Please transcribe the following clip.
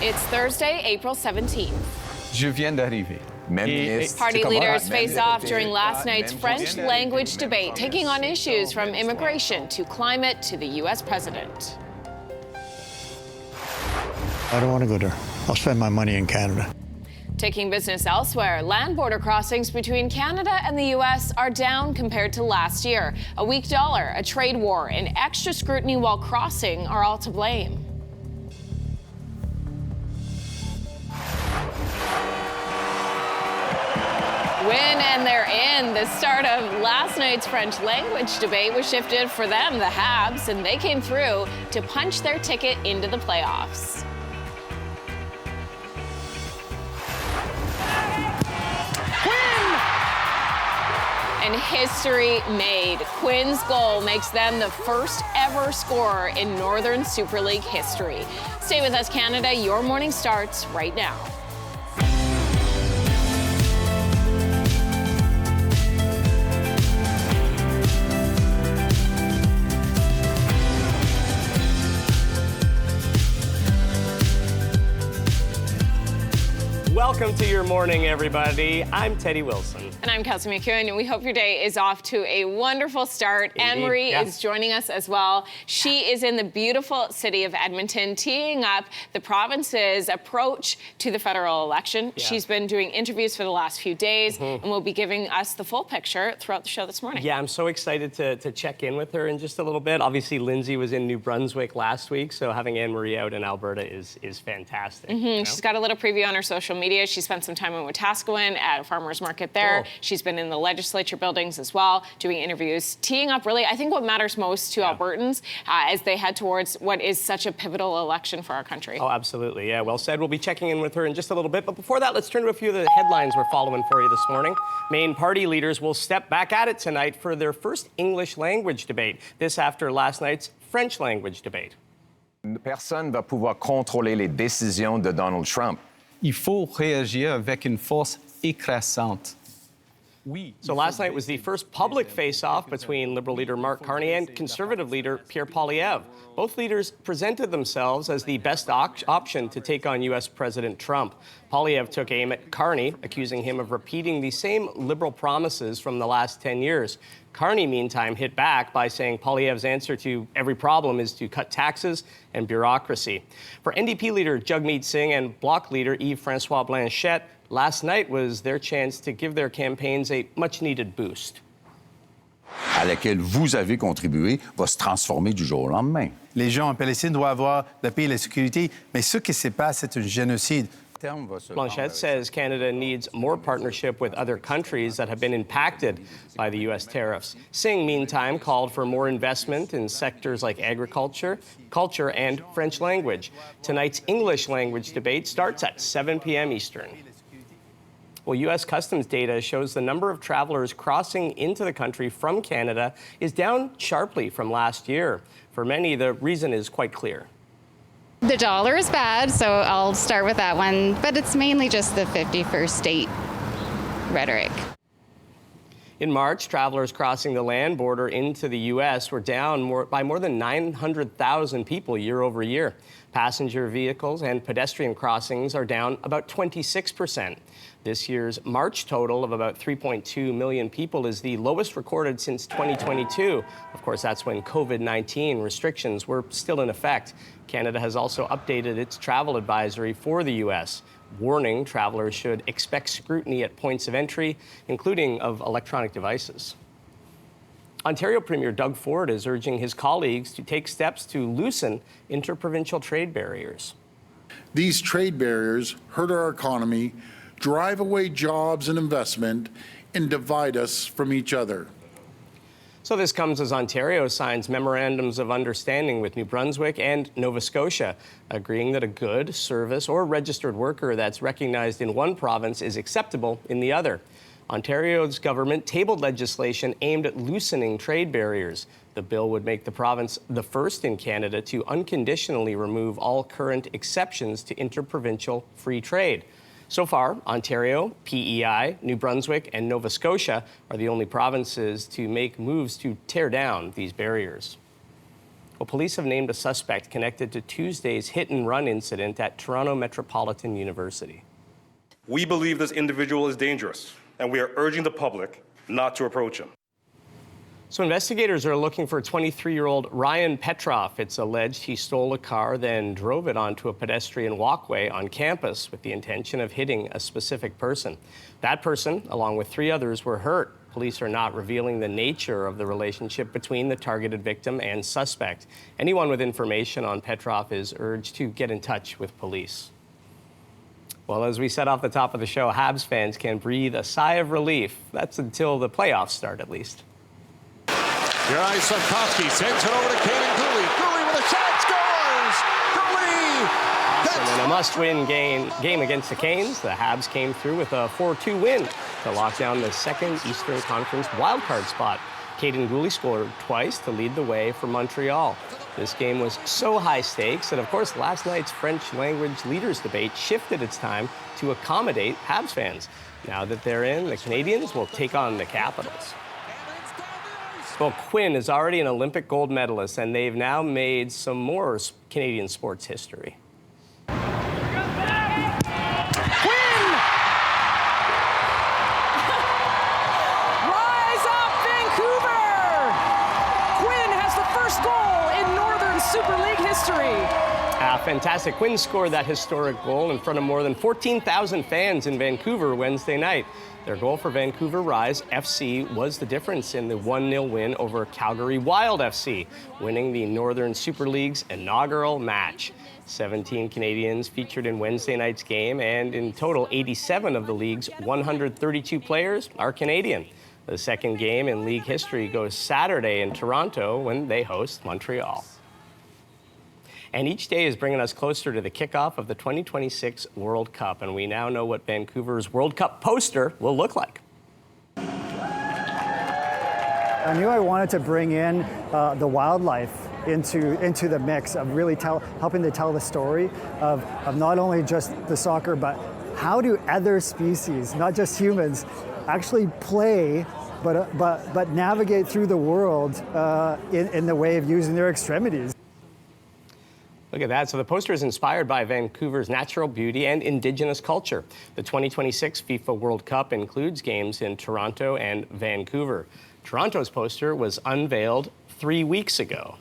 It's Thursday, April 17th. Je viens d'arriver. Party leaders face off during last night's French language debate, taking on issues from immigration to climate to the U.S. president. I don't want to go there. I'll spend my money in Canada. Taking business elsewhere, land border crossings between Canada and the U.S. are down compared to last year. A weak dollar, a trade war, and extra scrutiny while crossing are all to blame. Win and they're in. The start of last night's French language debate was shifted for them, the Habs, and they came through to punch their ticket into the playoffs. And history made. Quinn's goal makes them the first ever scorer in Northern Super League history. Stay with us, Canada. Your morning starts right now. Welcome to your morning, everybody. I'm Teddy Wilson. And I'm Kelsey McEwen, and we hope your day is off to a wonderful start. Anne-Marie is joining us as well. She is in the beautiful city of Edmonton, teeing up the province's approach to the federal election. She's been doing interviews for the last few days, and will be giving us the full picture throughout the show this morning. Yeah, I'm so excited to check in with her in just a little bit. Obviously, Lindsey was in New Brunswick last week, so having Anne-Marie out in Alberta is fantastic. You know? She's got a little preview on her social media. She spent some time in Wetaskiwin at a farmer's market there. Cool. She's been in the legislature buildings as well, doing interviews, teeing up really, I think, what matters most to Albertans as they head towards what is such a pivotal election for our country. Oh, absolutely. Yeah, well said. We'll be checking in with her in just a little bit. But before that, let's turn to a few of the headlines we're following for you this morning. Main party leaders will step back at it tonight for their first English language debate. This after last night's French language debate. Personne ne va pouvoir contrôler les décisions de Donald Trump. Il faut réagir avec une force écrasante. So last night was the first public face-off between Liberal leader Mark Carney and Conservative leader Pierre Poilievre. Both leaders presented themselves as the best option to take on U.S. President Trump. Poilievre took aim at Carney, accusing him of repeating the same Liberal promises from the last 10 years. Carney, meantime, hit back by saying Poilievre's answer to every problem is to cut taxes and bureaucracy. For NDP leader Jagmeet Singh and Bloc leader Yves-François Blanchet, last night was their chance to give their campaigns a much-needed boost. À laquelle vous avez contribué va se transformer du jour au lendemain. Les gens en Palestine doivent avoir la paix et la sécurité, mais ce qui se passe, c'est un génocide. Blanchet says Canada needs more partnership with other countries that have been impacted by the U.S. tariffs. Singh, meantime, called for more investment in sectors like agriculture, culture, and French language. Tonight's English language debate starts at 7 p.m. Eastern. Well, U.S. Customs data shows the number of travelers crossing into the country from Canada is down sharply from last year. For many, the reason is quite clear. The dollar is bad, so I'll start with that one, but it's mainly just the 51st state rhetoric. In March, travelers crossing the land border into the U.S. were down by more than 900,000 people year over year. Passenger vehicles and pedestrian crossings are down about 26%. This year's March total of about 3.2 million people is the lowest recorded since 2022. Of course, that's when COVID-19 restrictions were still in effect. Canada has also updated its travel advisory for the U.S., warning travelers should expect scrutiny at points of entry, including of electronic devices. Ontario Premier Doug Ford is urging his colleagues to take steps to loosen interprovincial trade barriers. These trade barriers hurt our economy, drive away jobs and investment, and divide us from each other. So this comes as Ontario signs memorandums of understanding with New Brunswick and Nova Scotia, agreeing that a good, service, or registered worker that's recognized in one province is acceptable in the other. Ontario's government tabled legislation aimed at loosening trade barriers. The bill would make the province the first in Canada to unconditionally remove all current exceptions to interprovincial free trade. So far, Ontario, PEI, New Brunswick, and Nova Scotia are the only provinces to make moves to tear down these barriers. Well, police have named a suspect connected to Tuesday's hit-and-run incident at Toronto Metropolitan University. We believe this individual is dangerous, and we are urging the public not to approach him. So investigators are looking for 23-year-old Ryan Petroff. It's alleged he stole a car, then drove it onto a pedestrian walkway on campus with the intention of hitting a specific person. That person, along with 3 others, were hurt. Police are not revealing the nature of the relationship between the targeted victim and suspect. Anyone with information on Petroff is urged to get in touch with police. Well, as we said off the top of the show, Habs fans can breathe a sigh of relief. That's until the playoffs start, at least. Juraj Slavkovsky sends it over to Kaden Guhle. Guhle with a shot, scores! Guhle! Awesome. In a must-win game against the Canes, the Habs came through with a 4-2 win to lock down the second Eastern Conference wildcard spot. Kaden Guhle scored twice to lead the way for Montreal. This game was so high stakes that, of course, last night's French language leaders debate shifted its time to accommodate Habs fans. Now that they're in, the Canadians will take on the Capitals. Well, Quinn is already an Olympic gold medalist, and they've now made some more Canadian sports history. Quinn! Rise up, Vancouver! Quinn has the first goal in Northern Super League history. Fantastic. Quinn scored that historic goal in front of more than 14,000 fans in Vancouver Wednesday night. Their goal for Vancouver Rise FC was the difference in the 1-0 win over Calgary Wild FC, winning the Northern Super League's inaugural match. 17 Canadians featured in Wednesday night's game, and in total, 87 of the league's 132 players are Canadian. The second game in league history goes Saturday in Toronto when they host Montreal. And each day is bringing us closer to the kickoff of the 2026 World Cup, and we now know what Vancouver's World Cup poster will look like. I knew I wanted to bring in the wildlife into the mix of really helping to tell the story of not only just the soccer, but how do other species, not just humans, actually play, but navigate through the world in the way of using their extremities. Look at that. So the poster is inspired by Vancouver's natural beauty and Indigenous culture. The 2026 FIFA World Cup includes games in Toronto and Vancouver. Toronto's poster was unveiled 3 weeks ago.